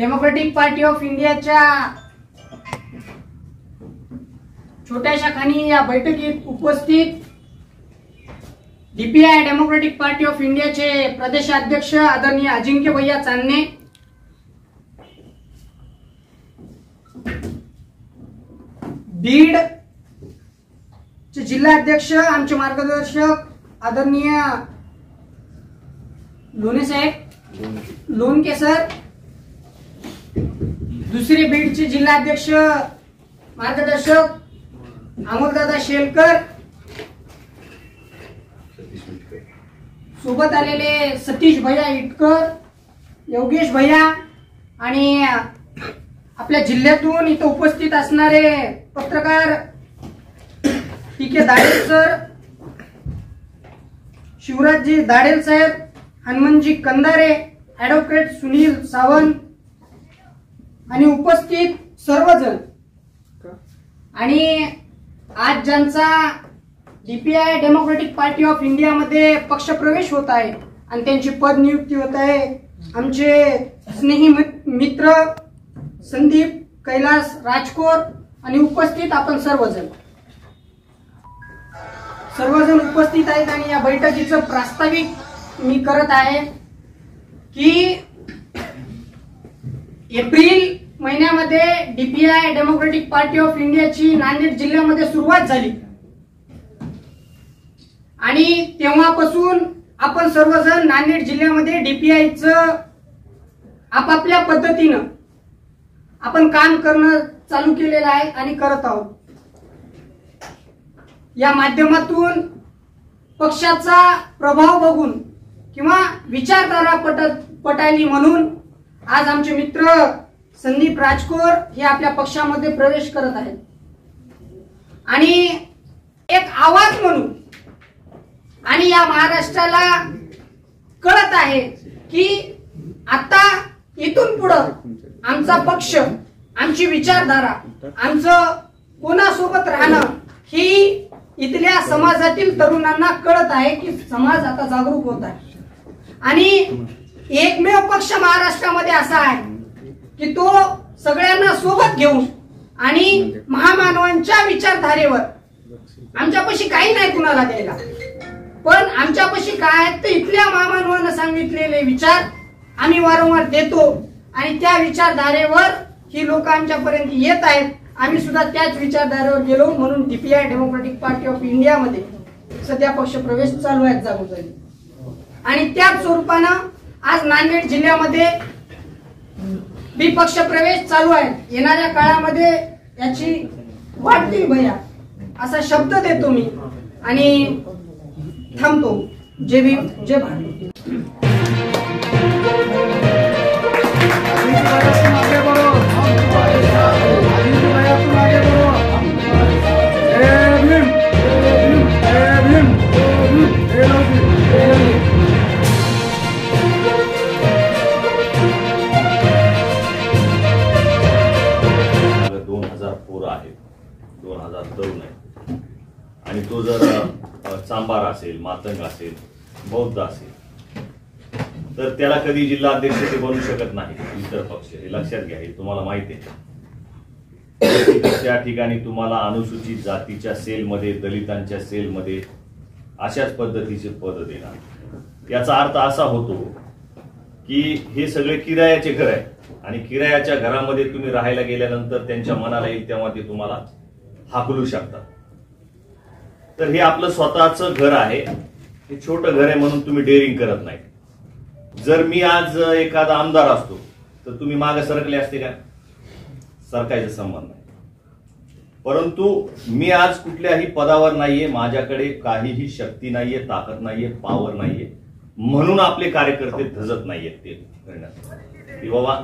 Democratic party of इंडियाच्या छोट्याशा खानी या बैठकीत उपस्थित डीपीआय डेमोक्रेटिक पार्टी ऑफ इंडियाचे प्रदेशाध्यक्ष आदरणीय अजिंक्य भैया चांदणे, बीड चे जिल्हा अध्यक्ष आमचे मार्गदर्शक आदरणीय लोणे साहेब लोणके सर, दुसरे बीडचे जिल्हा अध्यक्ष मार्गदर्शक अमोलदादा शेलकर, सोबत आलेले सतीश भैया इटकर, योगेश भैया आणि आपल्या जिल्ह्यातून इथे उपस्थित असणारे पत्रकार टीके दाडेल सर, शिवराजजी दाडेल साहेब, हनुमंतजी कंदारे, ऍडव्होकेट सुनील सावंत आणि उपस्थित सर्वजण, आणि आज ज्यांचा DPI democratic party of India मध्ये पक्षप्रवेश होत आहे आणि त्यांची पद नियुक्ती होत आहे, आमचे स्नेही मित्र संदीप कैलास राजकोर आणि उपस्थित आपण सर्वजण उपस्थित आहेत. आणि या बैठकीचं प्रास्ताविक मी करत आहे की एप्रिल महिन्यामध्ये डीपीआय डेमोक्रेटिक पार्टी ऑफ इंडियाची नांदेड जिल्ह्यामध्ये सुरुवात झाली आणि तेव्हापासून आपण सर्वजण नांदेड जिल्ह्यामध्ये डीपीआयचं आपापल्या पद्धतीनं आपण काम करणं चालू केलेलं आहे आणि करत आहोत. या माध्यमातून पक्षाचा प्रभाव बघून किंवा विचारधारा पटाली म्हणून आज आमचे मित्र संदीप राजकोर हे आपल्या पक्षामध्ये प्रवेश करत आहेत आणि एक आवाज म्हणून आणि या महाराष्ट्राला कळत आहे की आता इथून पुढं आमचा पक्ष, आमची विचारधारा, आमचं कोणासोबत राहणं ही इथल्या समाजातील तरुणांना कळत आहे की समाज आता जागरूक होत आहे. आणि एकमेव पक्ष महाराष्ट्रामध्ये असा आहे की तो सगळ्यांना सोबत घेऊन आणि महामानवांच्या विचारधारेवर, आमच्यापाशी काही नाही कुणाला द्यायला, पण आमच्यापाशी काय आहेत तर इथल्या महामानवांना सांगितलेले विचार आम्ही वारंवार देतो आणि त्या विचारधारेवर ही लोक आमच्यापर्यंत येत आहेत. आम्ही सुद्धा त्याच विचारधारेवर गेलो म्हणून DPI democratic party of India मध्ये सध्या पक्षप्रवेश चालू आहेत जागोजागी. आणि त्याच स्वरूपानं आज नांदेड जिल्ह्यामध्ये बी पक्षप्रवेश चालू आहे. येणाऱ्या काळामध्ये याची वाढतील भैया असा शब्द देतो मी आणि थांबतो. जय भीम, जय भारत. आणि तो जर चांबार असेल, मातंग असेल, बौद्ध असेल तर त्याला कधी जिल्हा अध्यक्ष ते बनू शकत नाही इतर पक्ष. हे लक्षात घ्या, हे तुम्हाला माहिती आहे. त्या ठिकाणी तुम्हाला अनुसूचित जातीच्या सेलमध्ये, दलितांच्या सेलमध्ये अशाच पद्धतीचे पद देणार. याचा अर्थ असा होतो की हे सगळे किरायाचे घर आहे आणि किरायाच्या घरामध्ये तुम्ही राहायला गेल्यानंतर त्यांच्या मनाला येईल तेव्हा ते तुम्हाला हाकलू शकतात. तर हे आपलं स्वतःचं घर आहे, हे छोटं घर आहे म्हणून तुम्ही डेअरिंग करत नाही. जर मी आज एखादा आमदार असतो तर तुम्ही मागे सरकले असते का? सरकायचा संबंध नाही. परंतु मी आज कुठल्याही पदावर नाहीये, माझ्याकडे काहीही शक्ती नाहीये, ताकद नाहीये, पॉवर नाहीये, म्हणून आपले कार्यकर्ते धजत नाहीयेत ते करण्यात की बाबा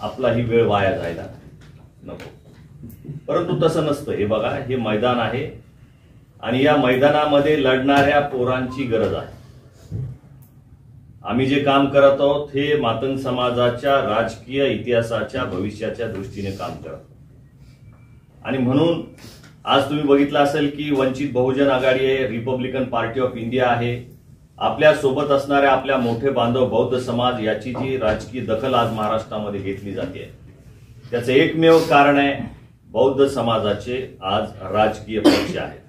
आपलाही वेळ वाया जायला नको. परंतु तसं नसतं. हे बघा, हे मैदान आहे आणि या मैदानामध्ये लढणाऱ्या पोरांची गरज आहे. आम्ही जे काम करत आहोत हे मातंग समाजाच्या राजकीय इतिहासाच्या भविष्याच्या दृष्टीने काम करत. आणि म्हणून आज तुम्ही बघितलं असेल की वंचित बहुजन आघाडी आहे, रिपब्लिकन पार्टी ऑफ इंडिया आहे, आपल्या सोबत असणाऱ्या आपल्या मोठे बांधव बौद्ध समाज याची जी राजकीय दखल आज महाराष्ट्रामध्ये घेतली जाते त्याचं एकमेव कारण आहे बौद्ध समाजाचे आज राजकीय पक्ष आहेत.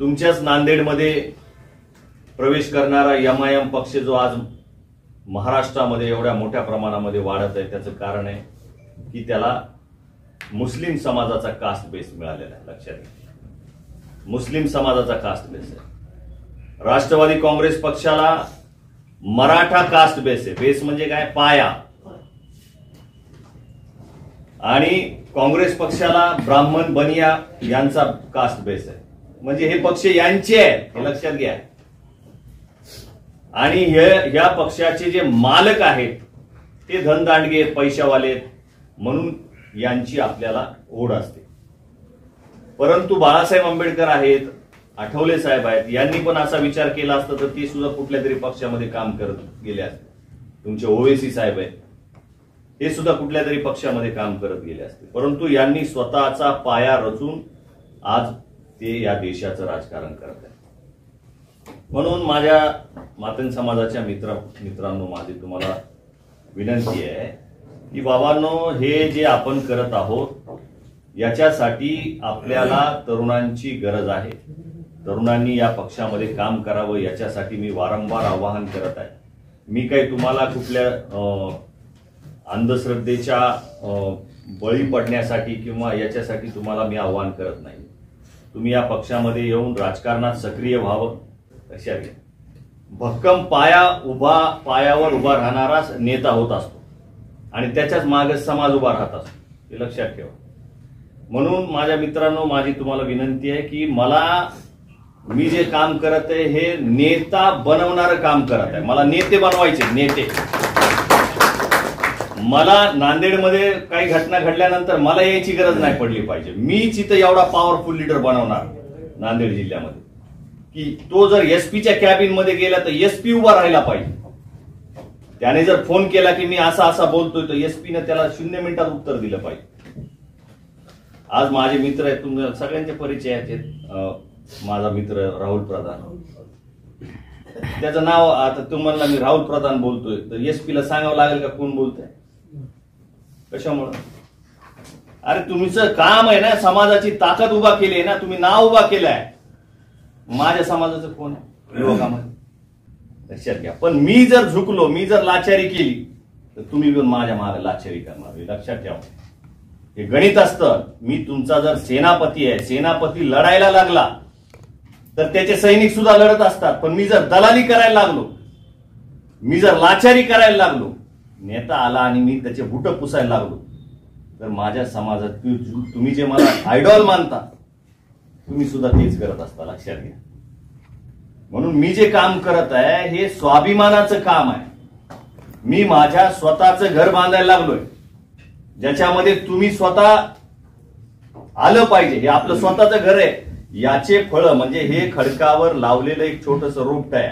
तुमच्याच नांदेडमध्ये प्रवेश करणारा एमआयएम पक्ष जो आज महाराष्ट्रामध्ये एवढ्या मोठ्या प्रमाणामध्ये वाढत आहे त्याचं कारण आहे की त्याला मुस्लिम समाजाचा कास्ट बेस मिळालेला आहे. लक्षात घ्या, मुस्लिम समाजाचा कास्ट बेस आहे. राष्ट्रवादी काँग्रेस पक्षाला मराठा कास्ट बेस आहे. बेस म्हणजे काय? पाया. आणि काँग्रेस पक्षाला ब्राह्मण बनिया यांचा कास्ट बेस आहे. म्हणजे हे पक्ष यांचे आहेत, हे लक्षात घ्या. आणि ह्या पक्षाचे जे मालक आहेत ते धनदांडगे पैशावाले म्हणून यांची आपल्याला ओढ असते. परंतु बाळासाहेब आंबेडकर आहेत, आठवले साहेब आहेत, यांनी पण असा विचार केला असता तर ते सुद्धा कुठल्या तरी पक्षामध्ये काम करत गेले असते. तुमचे ओवेसी साहेब आहेत, हे सुद्धा कुठल्या तरी पक्षामध्ये काम करत गेले असते. परंतु यांनी स्वतःचा पाया रचून आज ते या देशाचं राजकारण करत आहेत. म्हणून माझ्या मातंग समाजाच्या मित्रांनो माझी तुम्हाला विनंती आहे की बाबांनो, हे जे आपण करत आहोत याच्यासाठी आपल्याला तरुणांची गरज आहे. तरुणांनी या पक्षामध्ये काम करावं याच्यासाठी मी वारंवार आवाहन करत आहे. मी काही तुम्हाला कुठल्या अंधश्रद्धेच्या बळी पडण्यासाठी किंवा याच्यासाठी तुम्हाला मी आवाहन करत नाही. तुम्ही या पक्षामध्ये येऊन राजकारणात सक्रिय व्हावं. लक्षात घ्या, भक्कम पायावर उभा राहणारा नेता होत असतो आणि त्याच्याच मागे समाज उभा राहत असतो, हे लक्षात ठेवा. म्हणून माझ्या मित्रांनो माझी तुम्हाला विनंती आहे की मी जे काम करत आहे हे नेता बनवणारं काम करत आहे. मला नेते बनवायचे, नेते. मला नांदेडमध्ये काही घटना घडल्यानंतर मला यायची गरज नाही पडली पाहिजे. मीच इथं एवढा पॉवरफुल लीडर बनवणार नांदेड जिल्ह्यामध्ये की तो जर एसपीच्या कॅबिन मध्ये गेला तर एसपी उभा राहिला पाहिजे. त्याने जर फोन केला की मी असा बोलतोय तर एसपीने त्याला 0 मिनिटात उत्तर दिलं पाहिजे. आज माझे मित्र आहेत, तुम्हाला सगळ्यांचे परिचय आहेत. माझा मित्र राहुल प्रधान, त्याचं नाव आता तुम्हाला मी राहुल प्रधान बोलतोय तर एसपीला सांगावं लागेल का कोण बोलतोय, कशामुळं? अरे तुमचं काम आहे ना, समाजाची ताकद उभा केली आहे ना, तुम्ही नाव उभा केलंय. माझ्या समाजाचं कोण आहे युवकामध्ये? लक्षात घ्या. पण मी जर झुकलो, मी जर लाचारी केली तर तुम्ही पण माझ्या मागे लाचारी करणार, लक्षात ठेवा. हे गणित असतं. मी तुमचा जर सेनापती आहे, सेनापती लढायला लागला तर त्याचे सैनिक सुद्धा लढत असतात. पण मी जर दलाली करायला लागलो, मी जर लाचारी करायला लागलो, नेता आला आणि मी त्याचे बुट पुसायला लागलो तर माझ्या समाजात तुम्ही जे मला आयडॉल मानता तुम्ही सुद्धा तेच करत असता, लक्षात घ्या. म्हणून मी जे काम करत आहे हे स्वाभिमानाचं काम आहे. मी माझ्या स्वतःचं घर बांधायला लागलोय ज्याच्यामध्ये तुम्ही स्वतः आलं पाहिजे. हे आपलं स्वतःचं घर आहे. याचे फळ म्हणजे हे खडकावर लावलेलं एक छोटस रोपट आहे.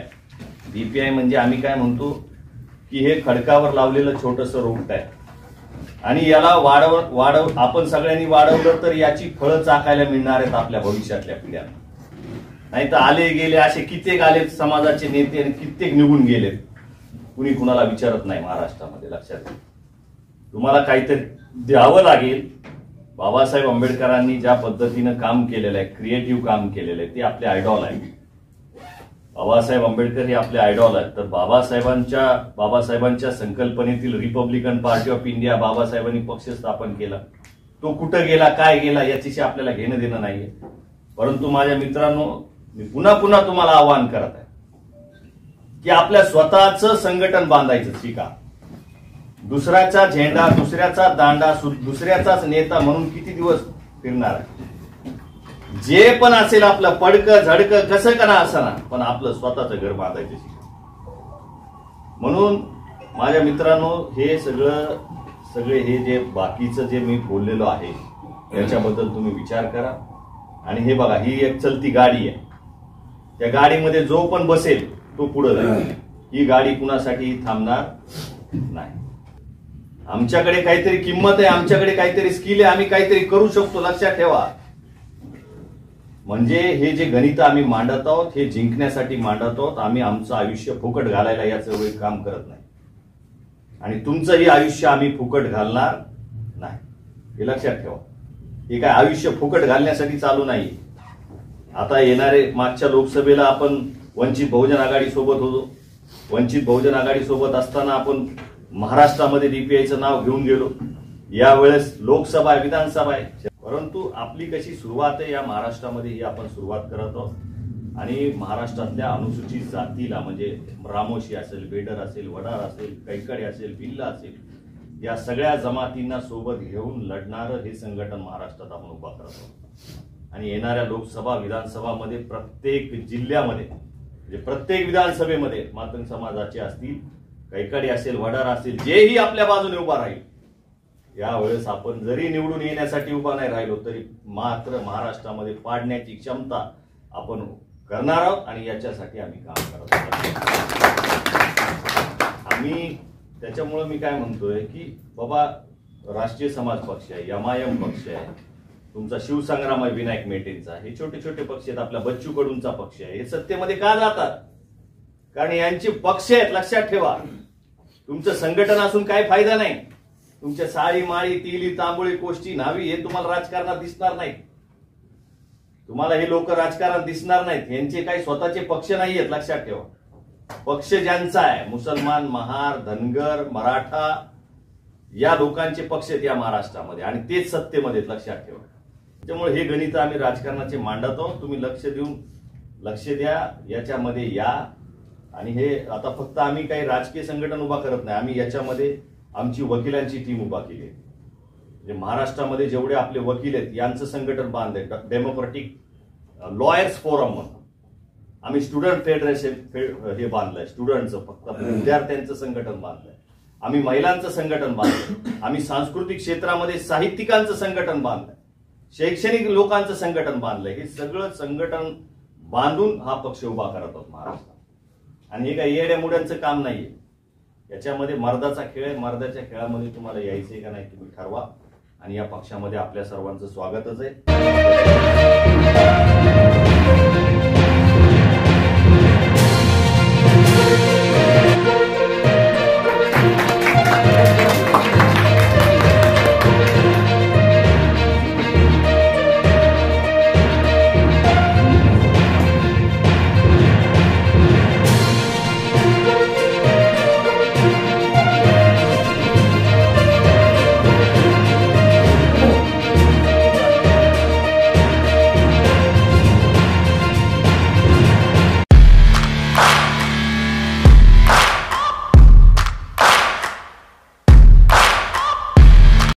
बीपीआय म्हणजे आम्ही काय म्हणतो की हे खडकावर लावलेलं छोटस रोपट आहे आणि याला आपण सगळ्यांनी वाढवलं तर याची फळं चाकायला मिळणार आहेत आपल्या भविष्यातल्या पिढ्यांना. नाही तर आले गेले असे कित्येक आले समाजाचे नेते आणि कित्येक निघून गेले. कुणी कुणाला विचारत नाही महाराष्ट्रामध्ये, लक्षात घ्या. तुम्हाला काहीतरी द्यावं लागेल. बाबासाहेब आंबेडकरांनी ज्या पद्धतीनं काम केलेलं आहे, क्रिएटिव्ह काम केलेलं आहे, ते आपले आयडॉल आहे. बाबासाहेब आंबेडकर हे आपले आयडॉल आहेत. तर बाबासाहेबांच्या संकल्पनेतील रिपब्लिकन पार्टी ऑफ इंडिया बाबासाहेबांनी पक्ष स्थापन केला. तो कुठं गेला, काय गेला याच्याशी आपल्याला घेणं देणं नाहीये. परंतु माझ्या मित्रांनो, मी पुन्हा तुम्हाला आवाहन करत आहे की आपल्या स्वतःचं संघटन बांधायचं शिका. दुसऱ्याचा झेंडा, दुसऱ्याचा दांडा, दुसऱ्याचाच नेता म्हणून किती दिवस फिरणार आहे? जे पण असेल आपलं पडकं झडकं कसं करा असं ना, पण आपलं स्वतःचं घर बांधायचं शिका. म्हणून माझ्या मित्रांनो, हे सगळे हे जे बाकीचं जे मी बोललेलो आहे याच्याबद्दल तुम्ही विचार करा. आणि हे बघा, ही एक चलती गाडी आहे. त्या गाडीमध्ये जो पण बसेल तो पुढे जाईल. ही गाडी कुणासाठी थांबणार नाही. आमच्याकडे काहीतरी किंमत आहे, आमच्याकडे काहीतरी स्किल आहे, आम्ही काहीतरी करू शकतो, लक्षात ठेवा. म्हणजे हे जे गणित आम्ही मांडत आहोत हे जिंकण्यासाठी मांडत आहोत. आम्ही आमचं आयुष्य फुकट घालायला याचं वेळ काम करत नाही आणि तुमचंही आयुष्य आम्ही फुकट घालणार नाही, हे लक्षात ठेवा. हे काय आयुष्य फुकट घालण्यासाठी चालू नाही. आता येणारे मागच्या लोकसभेला आपण वंचित बहुजन आघाडी सोबत होतो. वंचित बहुजन आघाडी सोबत असताना आपण महाराष्ट्रामध्ये डीपीआयचं नाव घेऊन गेलो. यावेळेस लोकसभा आहे, विधानसभा आहे, परंतु आपली कशी सुरुवात आहे या महाराष्ट्रामध्ये ही आपण सुरुवात करत आहोत. आणि महाराष्ट्रातल्या अनुसूचित जातीला म्हणजे रामोशी असेल, बेडर असेल, वडार असेल, कैकडे असेल, भिल्ला असेल, या सगळ्या जमातींना सोबत घेऊन लढणारं हे संघटन महाराष्ट्रात आपण उभा करत आहोत. आणि येणाऱ्या लोकसभा विधानसभामध्ये प्रत्येक जिल्ह्यामध्ये म्हणजे प्रत्येक विधानसभेमध्ये मातंग समाजाचे असतील, कैकडे असेल, वडार असेल, जेही आपल्या बाजूने उभा राहील, यावेळेस आपण जरी निवडून येण्यासाठी उभा नाही राहिलो तरी मात्र महाराष्ट्रामध्ये पाडण्याची क्षमता आपण करणार आहोत आणि याच्यासाठी आम्ही काम करत आहोत. आम्ही त्याच्यामुळे मी काय म्हणतोय की बाबा राष्ट्रीय समाज पक्ष आहे, MIM पक्ष आहे, तुमचा शिवसंग्राम आहे विनायक मेटेंचा, हे छोटे छोटे पक्ष आहेत, आपला बच्चू कडूंचा पक्ष आहे, हे सत्तेमध्ये का जातात? कारण यांचे पक्ष आहेत, लक्षात ठेवा. तुमचं संघटन असून काय फायदा नाही. तुमच्या साळी माळी तिली तांबुळी कोष्टी न्हावी हे तुम्हाला राजकारणात दिसणार नाहीत. तुम्हाला हे लोक राजकारणात दिसणार नाहीत. यांचे काही स्वतःचे पक्ष नाहीयेत, लक्षात ठेवा. पक्ष ज्यांचा आहे मुसलमान, महार, धनगर, मराठा या लोकांचे पक्ष आहेत या महाराष्ट्रामध्ये आणि तेच सत्तेमध्ये लक्षात ठेवा. त्यामुळे हे गणित आम्ही राजकारणाचे मांडत आहोत. तुम्ही लक्ष द्या, याच्यामध्ये या. आणि हे आता फक्त आम्ही काही राजकीय संघटन उभा करत नाही, आम्ही याच्यामध्ये आमची वकिलांची टीम उभा केली आहे. म्हणजे महाराष्ट्रामध्ये जेवढे आपले वकील आहेत यांचं संघटन बांधलंय, डेमोक्रेटिक लॉयर्स फोरम म्हणून. आम्ही स्टुडंट फेडरेशन हे बांधलंय, स्टुडंटचं फक्त विद्यार्थ्यांचं संघटन बांधलंय. आम्ही महिलांचं संघटन बांधलंय. आम्ही सांस्कृतिक क्षेत्रामध्ये साहित्यिकांचं संघटन बांधलंय, शैक्षणिक लोकांचं संघटन बांधलंय. हे सगळं संघटन बांधून हा पक्ष उभा करत आहोत महाराष्ट्रात. आणि हे काही येड्या मुड्यांचं काम नाहीये. याच्यामध्ये मर्दाचा खेळ आहे. मर्दाच्या खेळामध्ये तुम्हाला यायचंय का नाही तुम्ही ठरवा. आणि या पक्षामध्ये आपल्या सर्वांचं स्वागतच आहे.